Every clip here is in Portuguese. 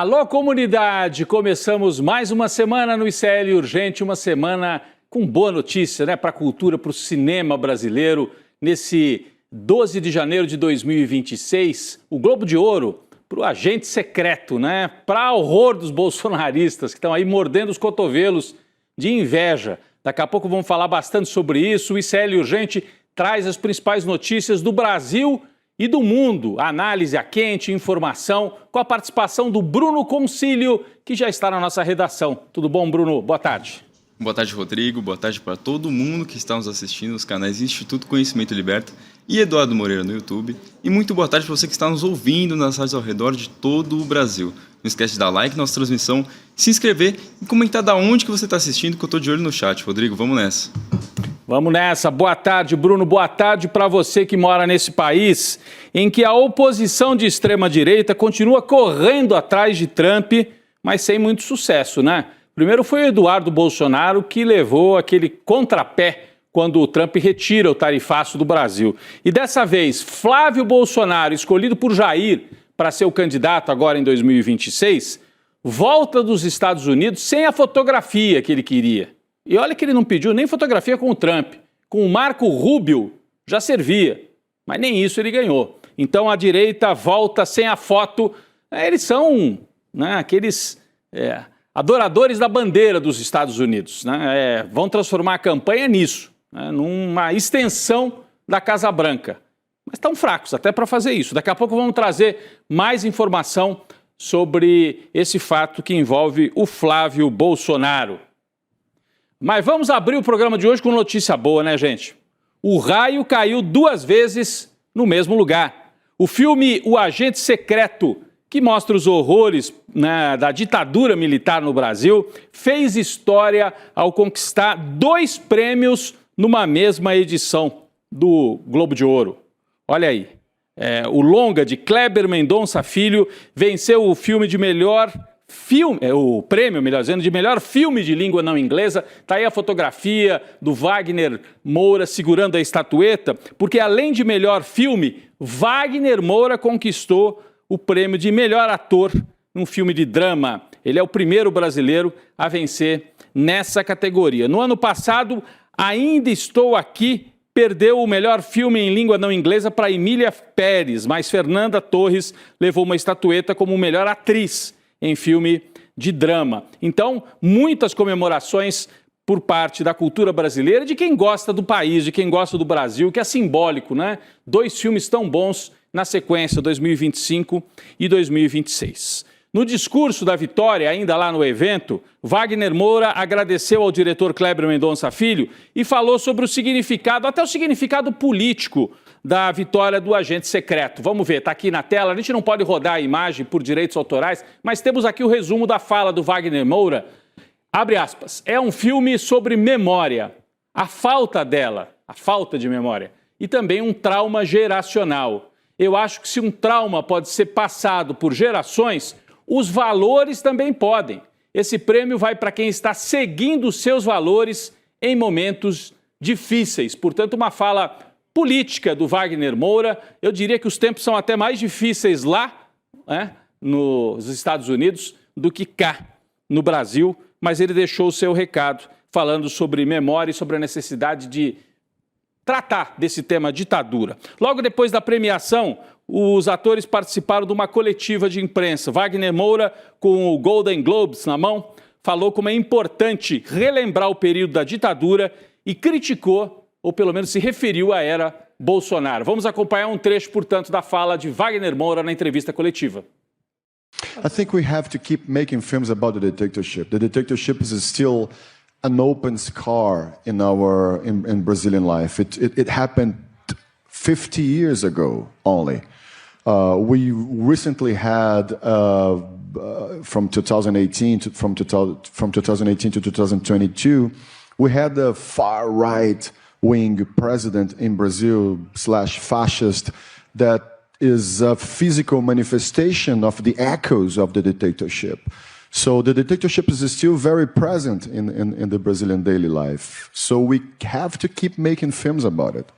Alô, comunidade! Começamos mais uma semana no ICL Urgente, uma semana com boa notícia, né, para a cultura, para o cinema brasileiro. Nesse 12 de janeiro de 2026, o Globo de Ouro para o agente secreto, né, para horror dos bolsonaristas que estão aí mordendo os cotovelos de inveja. Daqui a pouco vamos falar bastante sobre isso. O ICL Urgente traz as principais notícias do Brasil e do mundo. Análise a quente, informação, com a participação do Bruno Concílio, que já está na nossa redação. Tudo bom, Bruno? Boa tarde. Boa tarde, Rodrigo. Boa tarde para todo mundo que está nos assistindo nos canais Instituto Conhecimento Liberta e Eduardo Moreira no YouTube. E muito boa tarde para você que está nos ouvindo nas rádios ao redor de todo o Brasil. Não esquece de dar like na nossa transmissão, se inscrever e comentar da onde que você está assistindo, que eu estou de olho no chat. Rodrigo, vamos nessa. Vamos nessa. Boa tarde, Bruno. Boa tarde para você que mora nesse país em que a oposição de extrema-direita continua correndo atrás de Trump, mas sem muito sucesso, né? Primeiro foi o Eduardo Bolsonaro que levou aquele contrapé quando o Trump retira o tarifaço do Brasil. E dessa vez, Flávio Bolsonaro, escolhido por Jair para ser o candidato agora em 2026, volta dos Estados Unidos sem a fotografia que ele queria. E olha que ele não pediu nem fotografia com o Trump. Com o Marco Rubio já servia, mas nem isso ele ganhou. Então a direita volta sem a foto. Eles são, né, aqueles adoradores da bandeira dos Estados Unidos, né? Vão transformar a campanha nisso, né, numa extensão da Casa Branca. Mas estão fracos até para fazer isso. Daqui a pouco vamos trazer mais informação sobre esse fato que envolve o Flávio Bolsonaro. Mas vamos abrir o programa de hoje com notícia boa, né, gente? O raio caiu 2 vezes no mesmo lugar. O filme O Agente Secreto, que mostra os horrores, né, da ditadura militar no Brasil, fez história ao conquistar 2 prêmios numa mesma edição do Globo de Ouro. Olha aí, o longa de Kleber Mendonça Filho venceu o filme de melhor filme, o prêmio, melhor dizendo, de melhor filme de língua não inglesa. Está aí a fotografia do Wagner Moura segurando a estatueta, porque além de melhor filme, Wagner Moura conquistou o prêmio de melhor ator num filme de drama. Ele é o primeiro brasileiro a vencer nessa categoria. No ano passado, Ainda Estou Aqui perdeu o melhor filme em língua não inglesa para Emília Pérez, mas Fernanda Torres levou uma estatueta como melhor atriz em filme de drama. Então, muitas comemorações por parte da cultura brasileira, de quem gosta do país, de quem gosta do Brasil, que é simbólico, né? 2 filmes tão bons na sequência, 2025 e 2026. No discurso da vitória, ainda lá no evento, Wagner Moura agradeceu ao diretor Kleber Mendonça Filho e falou sobre o significado, até o significado político da vitória do Agente Secreto. Vamos ver, está aqui na tela, a gente não pode rodar a imagem por direitos autorais, mas temos aqui o resumo da fala do Wagner Moura. Abre aspas, é um filme sobre memória, a falta dela, a falta de memória, e também um trauma geracional. Eu acho que se um trauma pode ser passado por gerações, os valores também podem. Esse prêmio vai para quem está seguindo os seus valores em momentos difíceis. Portanto, uma fala política do Wagner Moura. Eu diria que os tempos são até mais difíceis lá, né, nos Estados Unidos, do que cá, no Brasil. Mas ele deixou o seu recado falando sobre memória e sobre a necessidade de tratar desse tema ditadura. Logo depois da premiação, os atores participaram de uma coletiva de imprensa. Wagner Moura, com o Golden Globes na mão, falou como é importante relembrar o período da ditadura e criticou, ou pelo menos se referiu à era Bolsonaro. Vamos acompanhar um trecho, portanto, da fala de Wagner Moura na entrevista coletiva. I think we have to keep making films about the dictatorship. The dictatorship is still an open scar in Brazilian life. It happened 50 years ago only. We recently had from 2018 to 2022, we had a far right wing president in Brazil /fascist that is a physical manifestation of the echoes of the dictatorship. So the dictatorship is still very present in the Brazilian daily life. So we have to keep making films about it.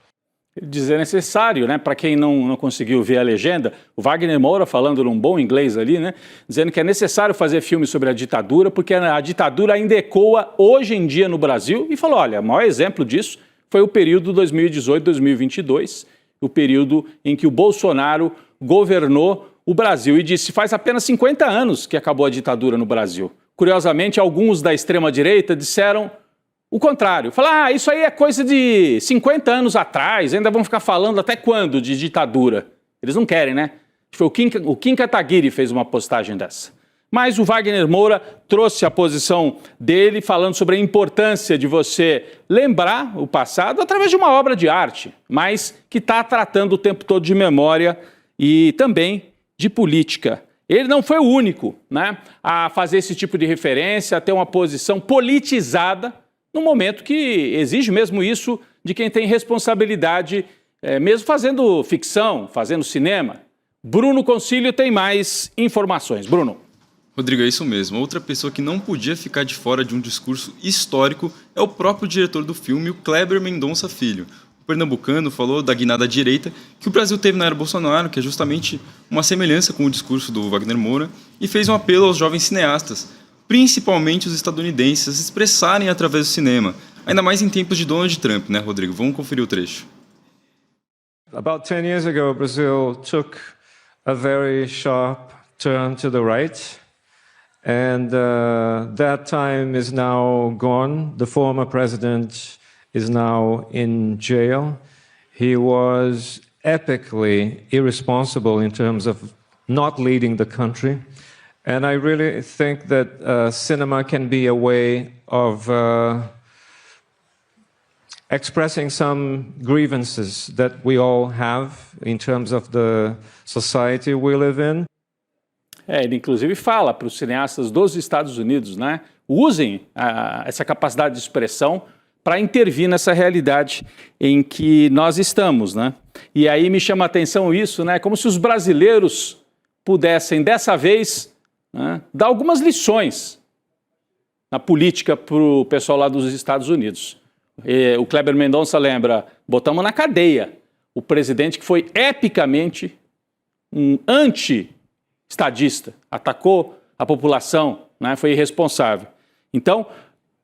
Dizer necessário, né? Para quem não conseguiu ver a legenda, o Wagner Moura falando num bom inglês ali, né? Dizendo que é necessário fazer filme sobre a ditadura, porque a ditadura ainda ecoa hoje em dia no Brasil, e falou, olha, o maior exemplo disso foi o período 2018-2022, o período em que o Bolsonaro governou o Brasil, e disse, faz apenas 50 anos que acabou a ditadura no Brasil. Curiosamente, alguns da extrema-direita disseram o contrário. Falar, isso aí é coisa de 50 anos atrás, ainda vão ficar falando até quando de ditadura? Eles não querem, né? Foi o Kim Kataguiri fez uma postagem dessa. Mas o Wagner Moura trouxe a posição dele falando sobre a importância de você lembrar o passado através de uma obra de arte, mas que está tratando o tempo todo de memória e também de política. Ele não foi o único, né, a fazer esse tipo de referência, a ter uma posição politizada num momento que exige mesmo isso de quem tem responsabilidade, mesmo fazendo ficção, fazendo cinema. Bruno Concílio tem mais informações. Bruno. Rodrigo, é isso mesmo. Outra pessoa que não podia ficar de fora de um discurso histórico é o próprio diretor do filme, o Kleber Mendonça Filho. O pernambucano falou da guinada direita que o Brasil teve na era Bolsonaro, que é justamente uma semelhança com o discurso do Wagner Moura, e fez um apelo aos jovens cineastas, principalmente os estadunidenses, a se expressarem através do cinema, ainda mais em tempos de Donald Trump, né, Rodrigo? Vamos conferir o trecho. About 10 years ago, Brazil took a very sharp turn to the right, and that time is now gone. The former president is now in jail. He was epically irresponsible in terms of not leading the country. And I really think that cinema can be a way of expressing some grievances that we all have in terms of the society we live in. Ele inclusive fala para os cineastas dos Estados Unidos, né? Usem essa capacidade de expressão para intervir nessa realidade em que nós estamos, né? E aí me chama a atenção isso, né? Como se os brasileiros pudessem, dessa vez, dar algumas lições na política para o pessoal lá dos Estados Unidos. O Kleber Mendonça lembra, botamos na cadeia o presidente que foi epicamente um anti-estadista, atacou a população, né, foi irresponsável. Então,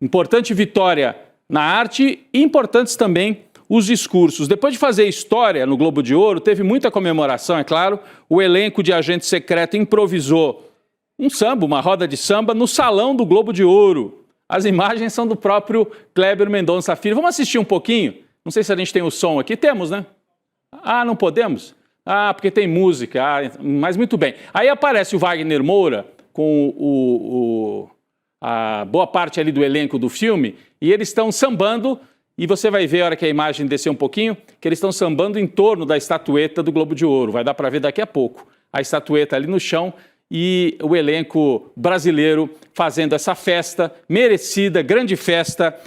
importante vitória na arte e importantes também os discursos. Depois de fazer história no Globo de Ouro, teve muita comemoração, é claro, o elenco de Agente Secreto improvisou um samba, uma roda de samba, no Salão do Globo de Ouro. As imagens são do próprio Kleber Mendonça Filho. Vamos assistir um pouquinho? Não sei se a gente tem o som aqui. Temos, né? Ah, não podemos? Ah, porque tem música. Ah, mas muito bem. Aí aparece o Wagner Moura com a boa parte ali do elenco do filme e eles estão sambando e você vai ver, a hora que a imagem descer um pouquinho, que eles estão sambando em torno da estatueta do Globo de Ouro. Vai dar para ver daqui a pouco. A estatueta ali no chão e o elenco brasileiro fazendo essa festa merecida, grande festa,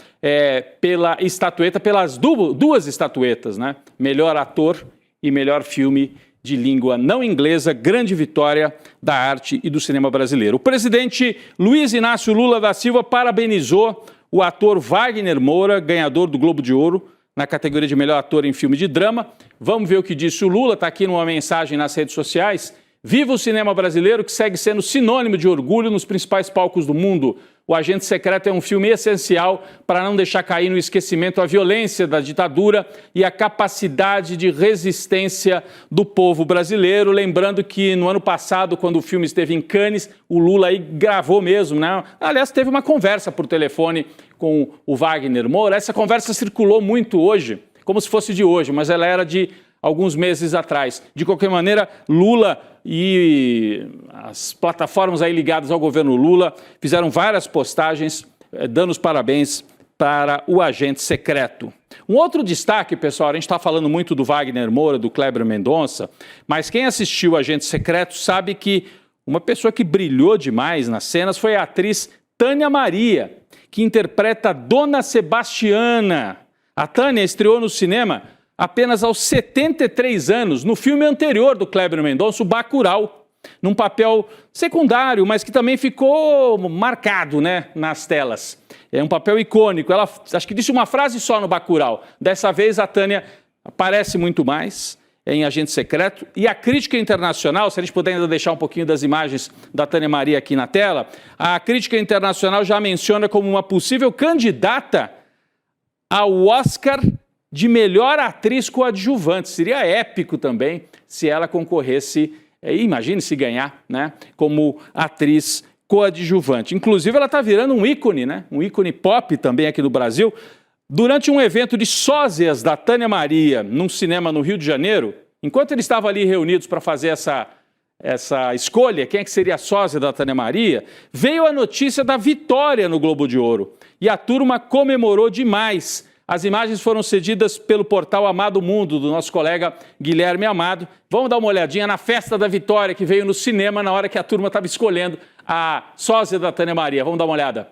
pela estatueta, pelas duas estatuetas, né? Melhor ator e melhor filme de língua não inglesa, grande vitória da arte e do cinema brasileiro. O presidente Luiz Inácio Lula da Silva parabenizou o ator Wagner Moura, ganhador do Globo de Ouro, na categoria de melhor ator em filme de drama. Vamos ver o que disse o Lula, está aqui numa mensagem nas redes sociais. Viva o cinema brasileiro, que segue sendo sinônimo de orgulho nos principais palcos do mundo. O Agente Secreto é um filme essencial para não deixar cair no esquecimento a violência da ditadura e a capacidade de resistência do povo brasileiro. Lembrando que no ano passado, quando o filme esteve em Cannes, o Lula aí gravou mesmo, né? Aliás, teve uma conversa por telefone com o Wagner Moura. Essa conversa circulou muito hoje, como se fosse de hoje, mas ela era de alguns meses atrás. De qualquer maneira, Lula e as plataformas aí ligadas ao governo Lula fizeram várias postagens dando os parabéns para o Agente Secreto. Um outro destaque, pessoal, a gente está falando muito do Wagner Moura, do Kleber Mendonça, mas quem assistiu o Agente Secreto sabe que uma pessoa que brilhou demais nas cenas foi a atriz Tânia Maria, que interpreta Dona Sebastiana. A Tânia estreou no cinema apenas aos 73 anos, no filme anterior do Kleber Mendonça, o Bacurau, num papel secundário, mas que também ficou marcado, né, nas telas. É um papel icônico. Ela acho que disse uma frase só no Bacurau. Dessa vez a Tânia aparece muito mais em Agente Secreto. E a crítica internacional, se a gente puder ainda deixar um pouquinho das imagens da Tânia Maria aqui na tela, a crítica internacional já menciona como uma possível candidata ao Oscar de melhor atriz coadjuvante. Seria épico também se ela concorresse, imagine se ganhar, né, como atriz coadjuvante. Inclusive, ela está virando um ícone, né, um ícone pop também aqui no Brasil. Durante um evento de sósias da Tânia Maria, num cinema no Rio de Janeiro, enquanto eles estavam ali reunidos para fazer essa escolha, quem é que seria a sósia da Tânia Maria, veio a notícia da vitória no Globo de Ouro. E a turma comemorou demais. As imagens foram cedidas pelo portal Amado Mundo, do nosso colega Guilherme Amado. Vamos dar uma olhadinha na festa da vitória que veio no cinema na hora que a turma estava escolhendo a sósia da Tânia Maria. Vamos dar uma olhada.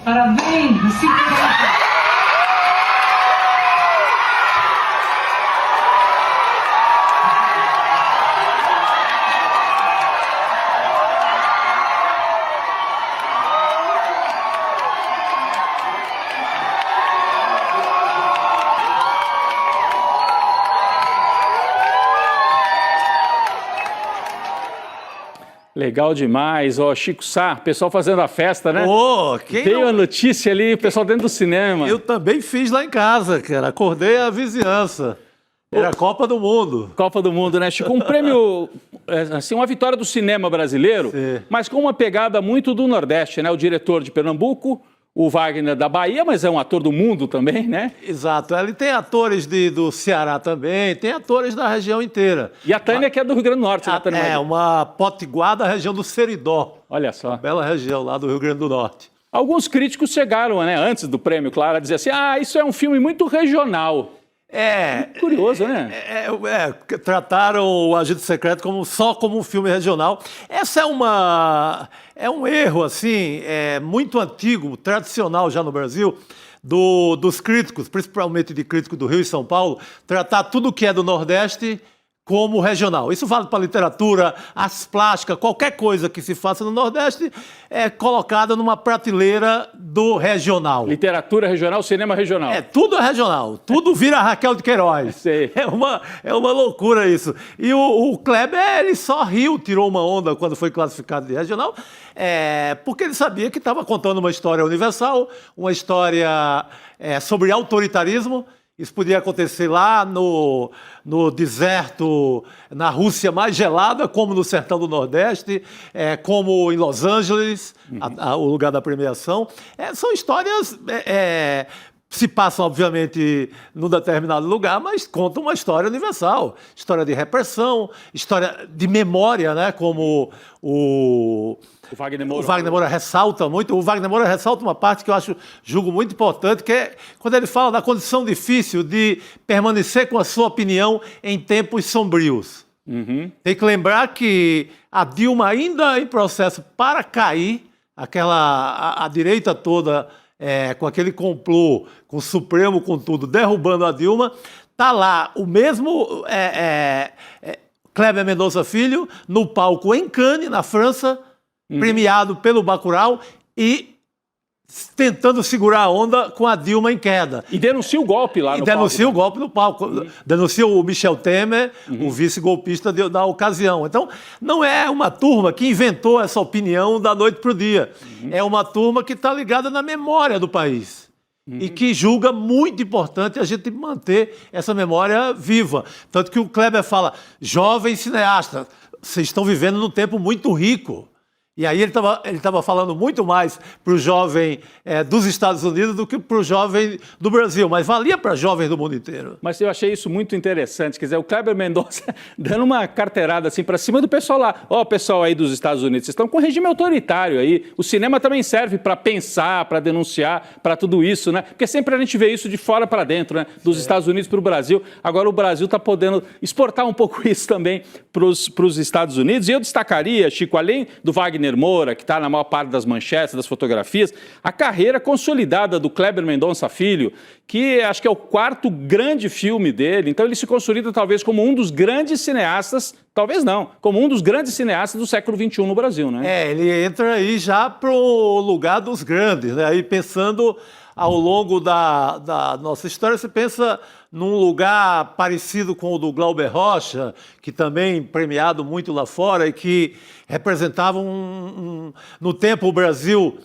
Parabéns! Legal demais, ó, Chico Sá, pessoal fazendo a festa, né? Ô, quem Veio não... a notícia ali, o pessoal dentro do cinema. Eu também fiz lá em casa, cara. Acordei a vizinhança. Era a Copa do Mundo. Copa do Mundo, né, Chico? Um prêmio, assim, uma vitória do cinema brasileiro, Sim. mas com uma pegada muito do Nordeste, né? O diretor de Pernambuco, o Wagner da Bahia, mas é um ator do mundo também, né? Exato. Ele tem atores do Ceará também, tem atores da região inteira. E a Tânia, que é do Rio Grande do Norte, né, Tânia É, Maria? uma potiguar da região do Seridó. Olha só. Bela região lá do Rio Grande do Norte. Alguns críticos chegaram, né, antes do prêmio, claro, a dizer assim, isso é um filme muito regional. Curioso, né? Trataram o Agente Secreto só como um filme regional. Essa é um erro assim, muito antigo, tradicional já no Brasil, dos críticos, principalmente de críticos do Rio e São Paulo, tratar tudo que é do Nordeste como regional. Isso vale para a literatura, as plásticas, qualquer coisa que se faça no Nordeste é colocada numa prateleira do regional. Literatura regional, cinema regional. Tudo é regional. Tudo vira Raquel de Queiroz. Sei. É uma loucura isso. E o Kleber, ele só riu, tirou uma onda quando foi classificado de regional, porque ele sabia que estava contando uma história universal, uma história sobre autoritarismo. Isso podia acontecer lá no deserto, na Rússia mais gelada, como no sertão do Nordeste, como em Los Angeles, o lugar da premiação. São histórias... se passam, obviamente, num determinado lugar, mas contam uma história universal. História de repressão, história de memória, né? Como o Wagner Moura ressalta muito. O Wagner Moura ressalta uma parte que eu julgo muito importante, que é quando ele fala da condição difícil de permanecer com a sua opinião em tempos sombrios. Uhum. Tem que lembrar que a Dilma, ainda em processo para cair, a direita toda... com aquele complô, com o Supremo, com tudo, derrubando a Dilma, está lá o mesmo Kleber Mendonça Filho, no palco em Cannes, na França, premiado pelo Bacurau, e tentando segurar a onda com a Dilma em queda. E denuncia o golpe lá no palco. Denuncia o golpe no palco. Denuncia o Michel Temer, o vice-golpista da ocasião. Então, não é uma turma que inventou essa opinião da noite para o dia. É uma turma que está ligada na memória do país. E que julga muito importante a gente manter essa memória viva. Tanto que o Kleber fala, jovem cineasta, vocês estão vivendo num tempo muito rico. E aí ele estava falando muito mais para o jovem dos Estados Unidos do que para o jovem do Brasil, mas valia para jovens do mundo inteiro. Mas eu achei isso muito interessante, quer dizer, o Kleber Mendonça dando uma carteirada assim para cima do pessoal lá. Pessoal aí dos Estados Unidos, vocês estão com regime autoritário aí. O cinema também serve para pensar, para denunciar, para tudo isso, né? Porque sempre a gente vê isso de fora para dentro, né? Dos Estados Unidos para o Brasil. Agora o Brasil está podendo exportar um pouco isso também para os Estados Unidos. E eu destacaria, Chico, além do Wagner Moura, que está na maior parte das manchetes, das fotografias, a carreira consolidada do Kleber Mendonça Filho, que acho que é o quarto grande filme dele. Então ele se consolida talvez como um dos grandes cineastas, talvez não, como um dos grandes cineastas do século XXI no Brasil, né? Ele entra aí já pro lugar dos grandes, né? Aí pensando ao longo da nossa história. Você pensa num lugar parecido com o do Glauber Rocha, que também premiado muito lá fora e que representava no tempo o Brasil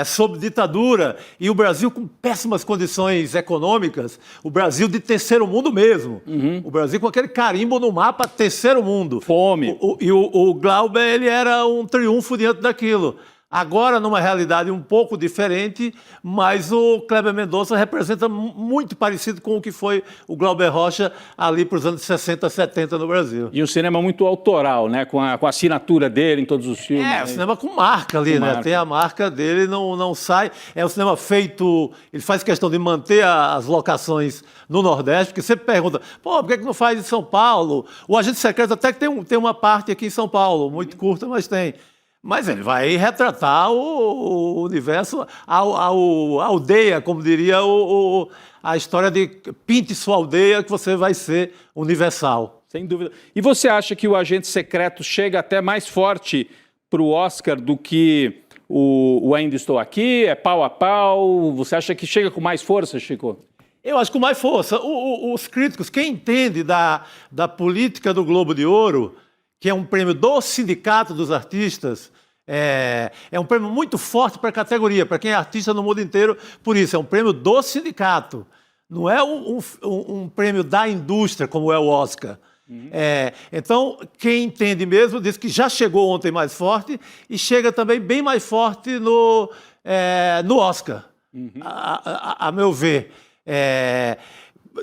sob ditadura e o Brasil com péssimas condições econômicas, o Brasil de terceiro mundo mesmo, o Brasil com aquele carimbo no mapa terceiro mundo. Fome. O Glauber, ele era um triunfo diante daquilo. Agora, numa realidade um pouco diferente, mas o Kleber Mendonça representa muito parecido com o que foi o Glauber Rocha ali para os anos 60, 70 no Brasil. E um cinema muito autoral, né? Com a assinatura dele em todos os filmes. O cinema com marca ali, né? Tem a marca dele, não sai. É um cinema feito... Ele faz questão de manter as locações no Nordeste, porque sempre pergunta, por que não faz em São Paulo? O Agente Secreto até que tem uma parte aqui em São Paulo, muito curta, mas tem. Mas ele vai retratar o universo, a aldeia, como diria a história de pinte sua aldeia, que você vai ser universal. Sem dúvida. E você acha que o Agente Secreto chega até mais forte para o Oscar do que o Ainda Estou Aqui? É pau a pau? Você acha que chega com mais força, Chico? Eu acho que com mais força. Os críticos, quem entende da política do Globo de Ouro, que é um prêmio do Sindicato dos Artistas, é um prêmio muito forte para a categoria, para quem é artista no mundo inteiro, por isso, é um prêmio do sindicato. Não é um prêmio da indústria, como é o Oscar. Então, quem entende mesmo diz que já chegou ontem mais forte e chega também bem mais forte no Oscar, a meu ver.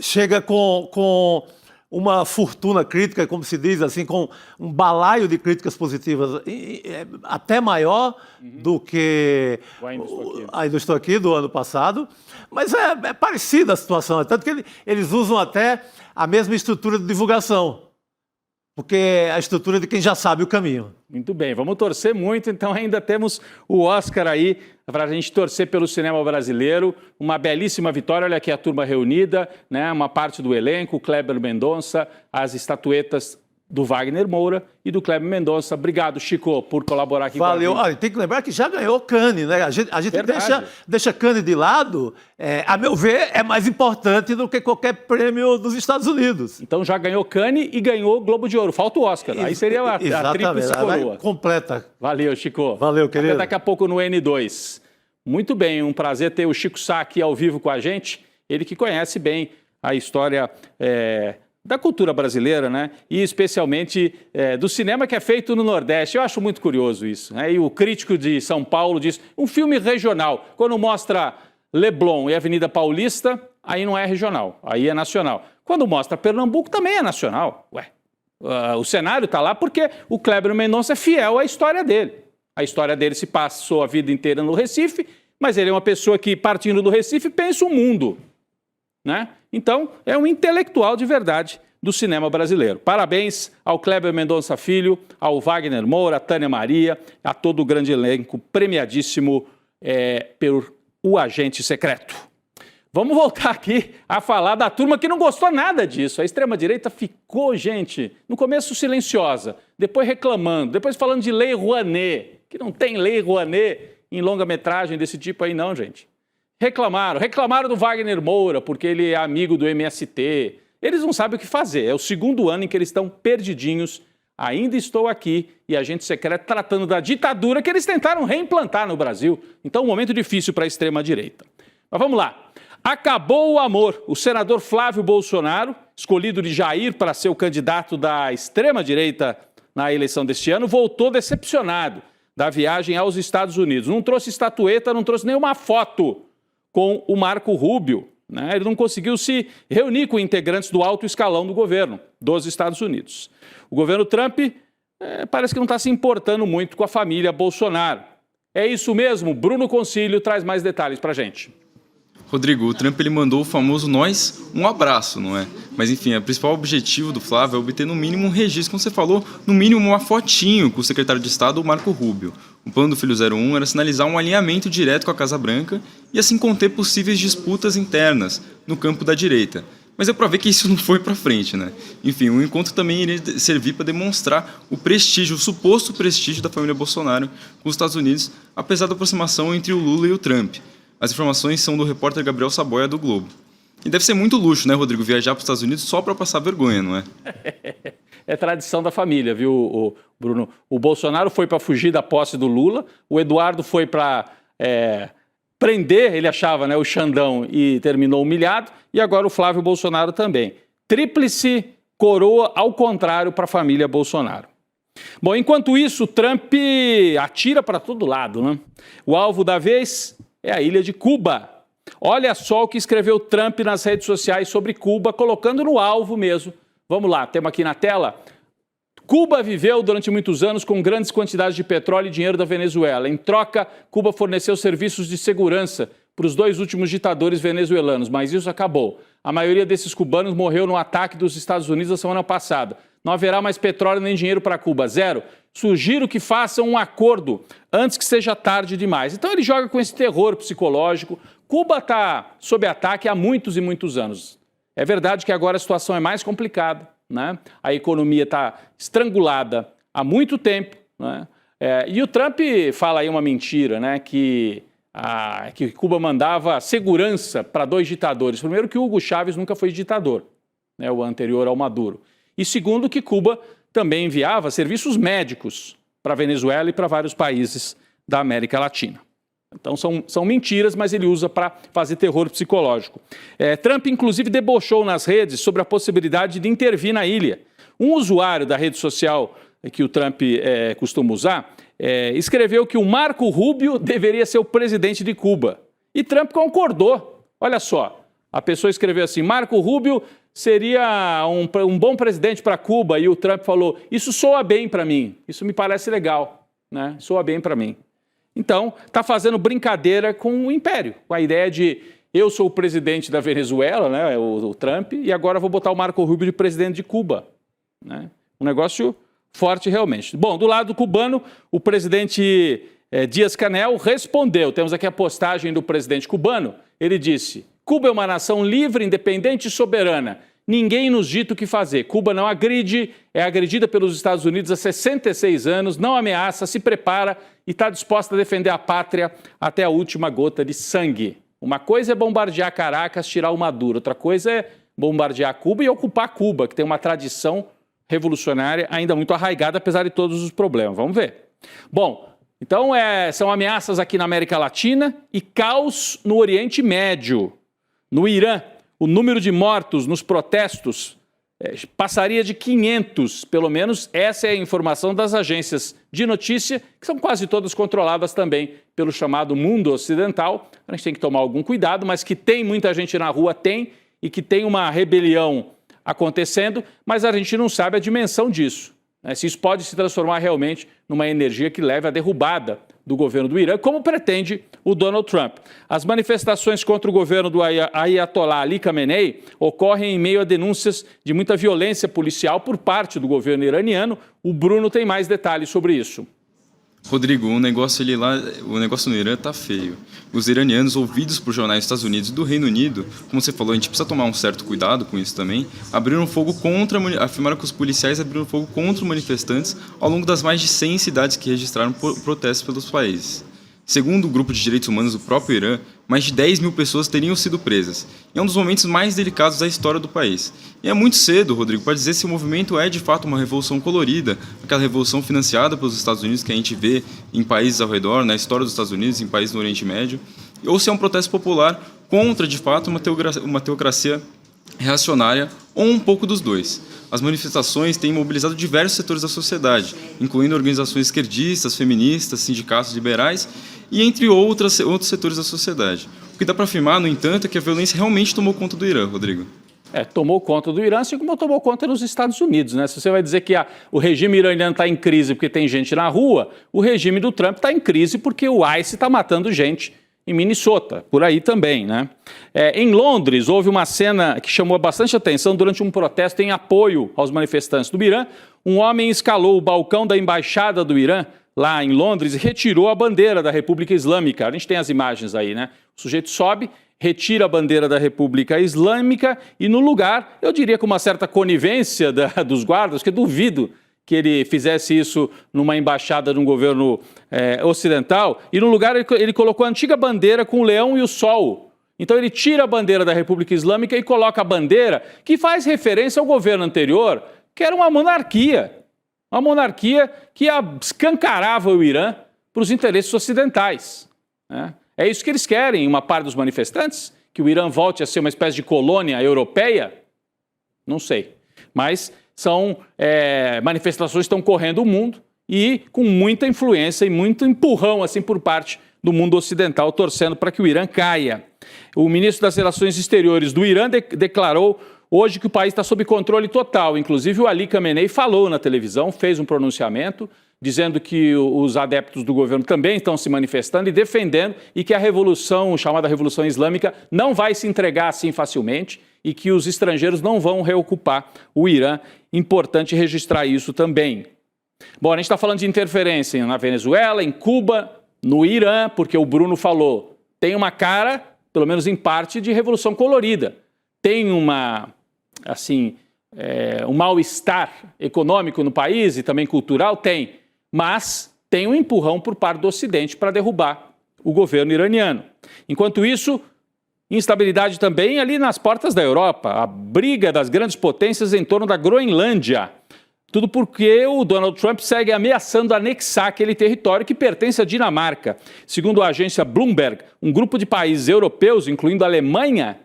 Chega com uma fortuna crítica, como se diz assim, com um balaio de críticas positivas até maior do que Ainda Estou Aqui, do ano passado. Mas é parecida a situação, tanto que eles usam até a mesma estrutura de divulgação, porque é a estrutura de quem já sabe o caminho. Muito bem, vamos torcer muito, então ainda temos o Oscar aí para a gente torcer pelo cinema brasileiro, uma belíssima vitória, olha aqui a turma reunida, né? Uma parte do elenco, Kleber Mendonça, as estatuetas do Wagner Moura e do Kleber Mendonça. Obrigado, Chico, por colaborar aqui com a gente. Valeu. Olha, tem que lembrar que já ganhou Cannes, né? A gente deixa Cannes de lado, a meu ver, é mais importante do que qualquer prêmio dos Estados Unidos. Então já ganhou Cannes e ganhou Globo de Ouro. Falta o Oscar. Aí seria a tríplice coroa. Completa. Valeu, Chico. Valeu, querido. Até daqui a pouco no N2. Muito bem, um prazer ter o Chico Sá aqui ao vivo com a gente. Ele que conhece bem a história da cultura brasileira, né? E especialmente do cinema que é feito no Nordeste. Eu acho muito curioso isso, né? E o crítico de São Paulo diz, um filme regional, quando mostra Leblon e Avenida Paulista, aí não é regional, aí é nacional. Quando mostra Pernambuco, também é nacional. O cenário está lá porque o Kleber Mendonça é fiel à história dele. A história dele se passou a vida inteira no Recife, mas ele é uma pessoa que, partindo do Recife, pensa o mundo, né? Então, é um intelectual de verdade do cinema brasileiro. Parabéns ao Kleber Mendonça Filho, ao Wagner Moura, à Tânia Maria, a todo o grande elenco premiadíssimo por O Agente Secreto. Vamos voltar aqui a falar da turma que não gostou nada disso. A extrema-direita ficou, gente, no começo silenciosa, depois reclamando, depois falando de Lei Rouanet, que não tem Lei Rouanet em longa-metragem desse tipo aí não, gente. Reclamaram do Wagner Moura, porque ele é amigo do MST. Eles não sabem o que fazer. É o segundo ano em que eles estão perdidinhos. Ainda Estou Aqui e Agente Secreto tratando da ditadura que eles tentaram reimplantar no Brasil. Então, um momento difícil para a extrema-direita. Mas vamos lá. Acabou o amor. O senador Flávio Bolsonaro, escolhido de Jair para ser o candidato da extrema-direita na eleição deste ano, voltou decepcionado da viagem aos Estados Unidos. Não trouxe estatueta, não trouxe nenhuma foto com o Marco Rubio, né? Ele não conseguiu se reunir com integrantes do alto escalão do governo dos Estados Unidos. O governo Trump parece que não está se importando muito com a família Bolsonaro. É isso mesmo? Bruno Concílio traz mais detalhes para a gente. Rodrigo, o Trump ele mandou o famoso nós um abraço, não é? Mas enfim, o principal objetivo do Flávio é obter no mínimo um registro, como você falou, no mínimo uma fotinho com o secretário de Estado, o Marco Rubio. O plano do Filho 01 era sinalizar um alinhamento direto com a Casa Branca e assim conter possíveis disputas internas no campo da direita. Mas é para ver que isso não foi para frente, né? Enfim, o encontro também iria servir para demonstrar o prestígio, o suposto prestígio da família Bolsonaro com os Estados Unidos, apesar da aproximação entre o Lula e o Trump. As informações são do repórter Gabriel Saboia, do Globo. E deve ser muito luxo, né, Rodrigo, viajar para os Estados Unidos só para passar vergonha, não é? É tradição da família, viu, Bruno? O Bolsonaro foi para fugir da posse do Lula, o Eduardo foi para prender, ele achava, né, o Xandão e terminou humilhado, e agora o Flávio Bolsonaro também. Tríplice coroa ao contrário para a família Bolsonaro. Bom, enquanto isso, o Trump atira para todo lado, né? O alvo da vez é a ilha de Cuba. Olha só o que escreveu Trump nas redes sociais sobre Cuba, colocando no alvo mesmo. Vamos lá, temos aqui na tela. Cuba viveu durante muitos anos com grandes quantidades de petróleo e dinheiro da Venezuela. Em troca, Cuba forneceu serviços de segurança para os 2 últimos ditadores venezuelanos, mas isso acabou. A maioria desses cubanos morreu no ataque dos Estados Unidos na semana passada. Não haverá mais petróleo nem dinheiro para Cuba. Zero. Sugiro que façam um acordo antes que seja tarde demais. Então ele joga com esse terror psicológico. Cuba está sob ataque há muitos e muitos anos. É verdade que agora a situação é mais complicada, né? A economia está estrangulada há muito tempo, né? E o Trump fala aí uma mentira, né? Que Cuba mandava segurança para 2 ditadores. Primeiro que Hugo Chávez nunca foi ditador, né? O anterior ao Maduro. E segundo que Cuba também enviava serviços médicos para a Venezuela e para vários países da América Latina. Então são mentiras, mas ele usa para fazer terror psicológico. Trump, inclusive, debochou nas redes sobre a possibilidade de intervir na ilha. Um usuário da rede social que o Trump costuma usar escreveu que o Marco Rubio deveria ser o presidente de Cuba. E Trump concordou. Olha só, a pessoa escreveu assim, Marco Rubio seria um bom presidente para Cuba, e o Trump falou, isso soa bem para mim, isso me parece legal, né? Soa bem para mim. Então, está fazendo brincadeira com o império, com a ideia de eu sou o presidente da Venezuela, né, o Trump, e agora vou botar o Marco Rubio de presidente de Cuba, né? Um negócio forte realmente. Bom, do lado cubano, o presidente Díaz-Canel respondeu, temos aqui a postagem do presidente cubano, ele disse, Cuba é uma nação livre, independente e soberana. Ninguém nos dita o que fazer. Cuba não agride, é agredida pelos Estados Unidos há 66 anos, não ameaça, se prepara e está disposta a defender a pátria até a última gota de sangue. Uma coisa é bombardear Caracas, tirar o Maduro. Outra coisa é bombardear Cuba e ocupar Cuba, que tem uma tradição revolucionária ainda muito arraigada, apesar de todos os problemas. Vamos ver. Bom, então são ameaças aqui na América Latina e caos no Oriente Médio. No Irã, o número de mortos nos protestos passaria de 500, pelo menos essa é a informação das agências de notícia, que são quase todas controladas também pelo chamado mundo ocidental. A gente tem que tomar algum cuidado, mas que tem muita gente na rua, tem, e que tem uma rebelião acontecendo, mas a gente não sabe a dimensão disso, né? Se isso pode se transformar realmente numa energia que leve à derrubada do governo do Irã, como pretende o Donald Trump. As manifestações contra o governo do Ayatollah Ali Khamenei ocorrem em meio a denúncias de muita violência policial por parte do governo iraniano. O Bruno tem mais detalhes sobre isso. Rodrigo, o negócio no Irã tá feio. Os iranianos, ouvidos por jornais dos Estados Unidos e do Reino Unido, como você falou, a gente precisa tomar um certo cuidado com isso também, afirmaram que os policiais abriram fogo contra os manifestantes ao longo das mais de 100 cidades que registraram protestos pelos países. Segundo o grupo de direitos humanos do próprio Irã, mais de 10 mil pessoas teriam sido presas. E é um dos momentos mais delicados da história do país. E é muito cedo, Rodrigo, para dizer se o movimento é de fato uma revolução colorida, aquela revolução financiada pelos Estados Unidos que a gente vê em países ao redor, na história dos Estados Unidos, em países do Oriente Médio, ou se é um protesto popular contra, de fato, uma teocracia reacionária ou um pouco dos dois. As manifestações têm mobilizado diversos setores da sociedade, incluindo organizações esquerdistas, feministas, sindicatos liberais e entre outros setores da sociedade. O que dá para afirmar, no entanto, é que a violência realmente tomou conta do Irã, Rodrigo. Tomou conta do Irã, assim como tomou conta nos Estados Unidos, né? Se você vai dizer que o regime iraniano está em crise porque tem gente na rua, o regime do Trump está em crise porque o ICE está matando gente em Minnesota, por aí também, né? Em Londres, houve uma cena que chamou bastante atenção durante um protesto em apoio aos manifestantes do Irã. Um homem escalou o balcão da embaixada do Irã, lá em Londres, e retirou a bandeira da República Islâmica. A gente tem as imagens aí, né? O sujeito sobe, retira a bandeira da República Islâmica e, no lugar, eu diria com uma certa conivência dos guardas, que duvido que ele fizesse isso numa embaixada de um governo ocidental, e no lugar ele colocou a antiga bandeira com o leão e o sol. Então ele tira a bandeira da República Islâmica e coloca a bandeira que faz referência ao governo anterior, que era uma monarquia que escancarava o Irã para os interesses ocidentais, né? É isso que eles querem, uma parte dos manifestantes, que o Irã volte a ser uma espécie de colônia europeia? Não sei, mas são manifestações que estão correndo o mundo e com muita influência e muito empurrão assim por parte do mundo ocidental, torcendo para que o Irã caia. O ministro das Relações Exteriores do Irã declarou hoje que o país está sob controle total. Inclusive o Ali Khamenei falou na televisão, fez um pronunciamento dizendo que os adeptos do governo também estão se manifestando e defendendo e que a revolução, chamada Revolução Islâmica, não vai se entregar assim facilmente e que os estrangeiros não vão reocupar o Irã. Importante registrar isso também. Bom, a gente está falando de interferência na Venezuela, em Cuba, no Irã, porque o Bruno falou, tem uma cara, pelo menos em parte, de revolução colorida. Tem um mal-estar econômico no país e também cultural? Tem. Mas tem um empurrão por parte do Ocidente para derrubar o governo iraniano. Enquanto isso, instabilidade também ali nas portas da Europa. A briga das grandes potências em torno da Groenlândia. Tudo porque o Donald Trump segue ameaçando anexar aquele território que pertence à Dinamarca. Segundo a agência Bloomberg, um grupo de países europeus, incluindo a Alemanha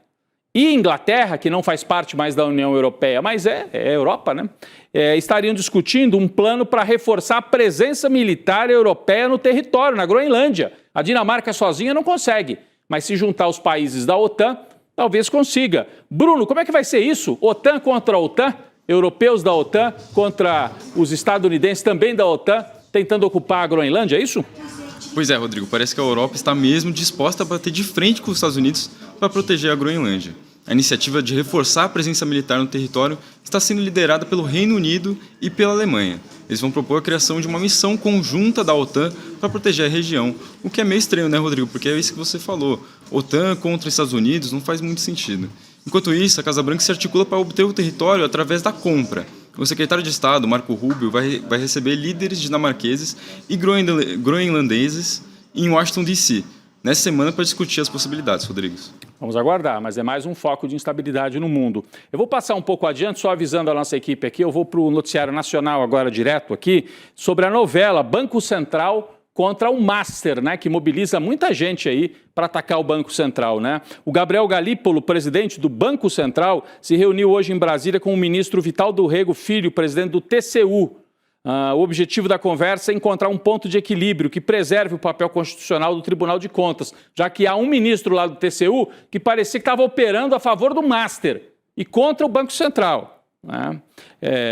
e Inglaterra, que não faz parte mais da União Europeia, mas é Europa, né? Estariam discutindo um plano para reforçar a presença militar europeia no território, na Groenlândia. A Dinamarca sozinha não consegue, mas se juntar os países da OTAN, talvez consiga. Bruno, como é que vai ser isso? OTAN contra a OTAN? Europeus da OTAN contra os estadunidenses também da OTAN, tentando ocupar a Groenlândia, é isso? Pois é, Rodrigo, parece que a Europa está mesmo disposta a bater de frente com os Estados Unidos para proteger a Groenlândia. A iniciativa de reforçar a presença militar no território está sendo liderada pelo Reino Unido e pela Alemanha. Eles vão propor a criação de uma missão conjunta da OTAN para proteger a região, o que é meio estranho, né, Rodrigo? Porque é isso que você falou. OTAN contra os Estados Unidos não faz muito sentido. Enquanto isso, a Casa Branca se articula para obter o território através da compra. O secretário de Estado, Marco Rubio, vai receber líderes dinamarqueses e groenlandeses em Washington, D.C., nessa semana para discutir as possibilidades, Rodrigo. Vamos aguardar, mas é mais um foco de instabilidade no mundo. Eu vou passar um pouco adiante, só avisando a nossa equipe aqui, eu vou para o noticiário nacional agora direto aqui, sobre a novela Banco Central contra o Master, né, que mobiliza muita gente aí para atacar o Banco Central, né? O Gabriel Galípolo, presidente do Banco Central, se reuniu hoje em Brasília com o ministro Vital do Rego Filho, presidente do TCU. O objetivo da conversa é encontrar um ponto de equilíbrio que preserve o papel constitucional do Tribunal de Contas, já que há um ministro lá do TCU que parecia que estava operando a favor do Master e contra o Banco Central, né?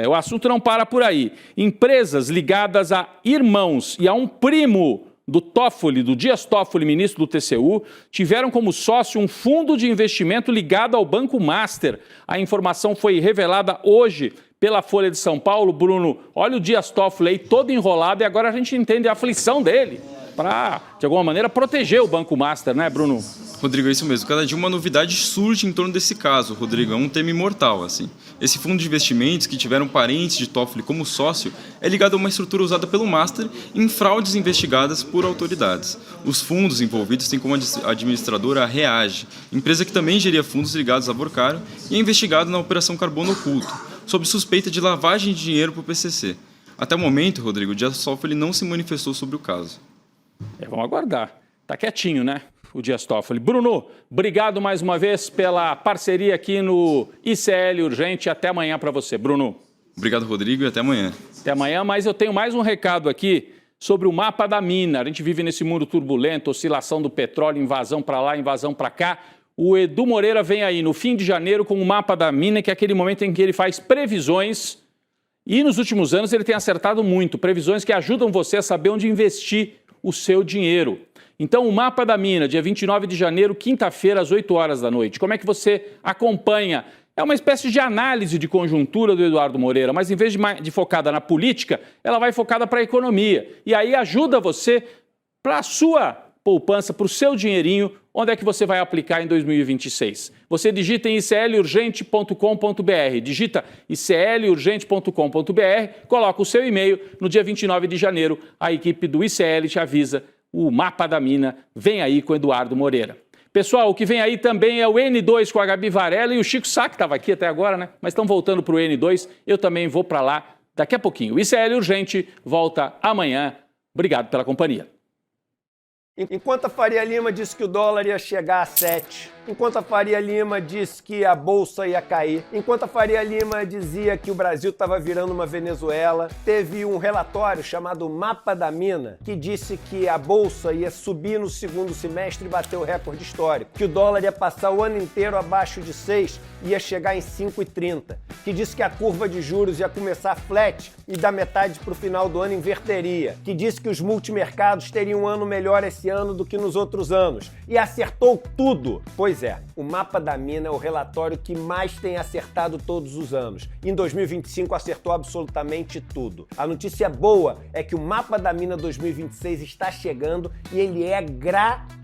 O assunto não para por aí. Empresas ligadas a irmãos e a um primo do Toffoli, do Dias Toffoli, ministro do TCU, tiveram como sócio um fundo de investimento ligado ao Banco Master. A informação foi revelada hoje pela Folha de São Paulo. Bruno, olha o Dias Toffoli aí todo enrolado e agora a gente entende a aflição dele para, de alguma maneira, proteger o Banco Master, né, Bruno? Rodrigo, é isso mesmo. Cada dia uma novidade surge em torno desse caso, Rodrigo. É um tema imortal, assim. Esse fundo de investimentos, que tiveram parentes de Toffoli como sócio, é ligado a uma estrutura usada pelo Master em fraudes investigadas por autoridades. Os fundos envolvidos têm como administradora a Reage, empresa que também geria fundos ligados a Borcário e é investigado na Operação Carbono Oculto, sob suspeita de lavagem de dinheiro para o PCC. Até o momento, Rodrigo, o Dias Toffoli não se manifestou sobre o caso. Vamos aguardar. Tá quietinho, né, o Dias Toffoli. Bruno, obrigado mais uma vez pela parceria aqui no ICL Urgente. Até amanhã para você, Bruno. Obrigado, Rodrigo, e até amanhã. Até amanhã, mas eu tenho mais um recado aqui sobre o mapa da mina. A gente vive nesse mundo turbulento, oscilação do petróleo, invasão para lá, invasão para cá. O Edu Moreira vem aí no fim de janeiro com o mapa da mina, que é aquele momento em que ele faz previsões. E nos últimos anos ele tem acertado muito. Previsões que ajudam você a saber onde investir o seu dinheiro. Então, o mapa da mina, dia 29 de janeiro, quinta-feira, às 8 horas da noite. Como é que você acompanha? É uma espécie de análise de conjuntura do Eduardo Moreira, mas em vez de focada na política, ela vai focada para a economia. E aí ajuda você, para a sua poupança, para o seu dinheirinho, onde é que você vai aplicar em 2026? Você digita em iclurgente.com.br, digita iclurgente.com.br, coloca o seu e-mail, no dia 29 de janeiro a equipe do ICL te avisa, o Mapa da Mina vem aí com Eduardo Moreira. Pessoal, o que vem aí também é o N2 com a Gabi Varela e o Chico Sá, que estava aqui até agora, né? Mas estão voltando para o N2, eu também vou para lá daqui a pouquinho. O ICL Urgente volta amanhã. Obrigado pela companhia. Enquanto a Faria Lima disse que o dólar ia chegar a 7, enquanto a Faria Lima disse que a bolsa ia cair, enquanto a Faria Lima dizia que o Brasil estava virando uma Venezuela, teve um relatório chamado Mapa da Mina que disse que a bolsa ia subir no segundo semestre e bater o recorde histórico, que o dólar ia passar o ano inteiro abaixo de 6 e ia chegar em 5,30, que disse que a curva de juros ia começar flat e da metade para o final do ano inverteria, que disse que os multimercados teriam um ano melhor esse ano do que nos outros anos, e acertou tudo. Pois é, o Mapa da Mina é o relatório que mais tem acertado todos os anos. Em 2025 acertou absolutamente tudo. A notícia boa é que o Mapa da Mina 2026 está chegando e ele é gratuito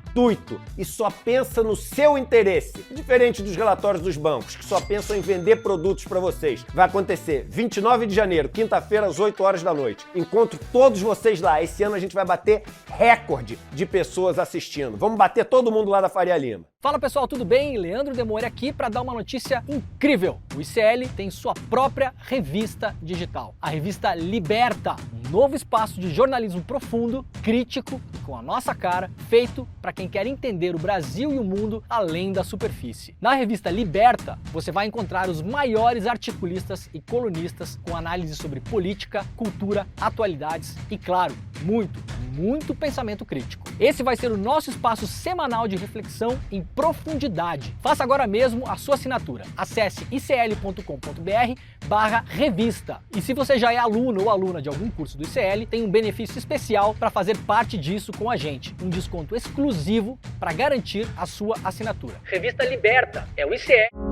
e só pensa no seu interesse, diferente dos relatórios dos bancos, que só pensam em vender produtos para vocês. Vai acontecer 29 de janeiro, quinta-feira, às 8 horas da noite. Encontro todos vocês lá. Esse ano a gente vai bater recorde de pessoas assistindo. Vamos bater todo mundo lá da Faria Lima. Fala pessoal, tudo bem? Leandro Demore aqui para dar uma notícia incrível. O ICL tem sua própria revista digital, a revista Liberta, um novo espaço de jornalismo profundo, crítico, com a nossa cara, feito para quem quer entender o Brasil e o mundo além da superfície. Na revista Liberta, você vai encontrar os maiores articulistas e colunistas com análise sobre política, cultura, atualidades e, claro, muito pensamento crítico. Esse vai ser o nosso espaço semanal de reflexão em profundidade. Faça agora mesmo a sua assinatura. Acesse icl.com.br/revista. E se você já é aluno ou aluna de algum curso do ICL, tem um benefício especial para fazer parte disso com a gente. Um desconto exclusivo para garantir a sua assinatura. Revista Liberta, é o ICL.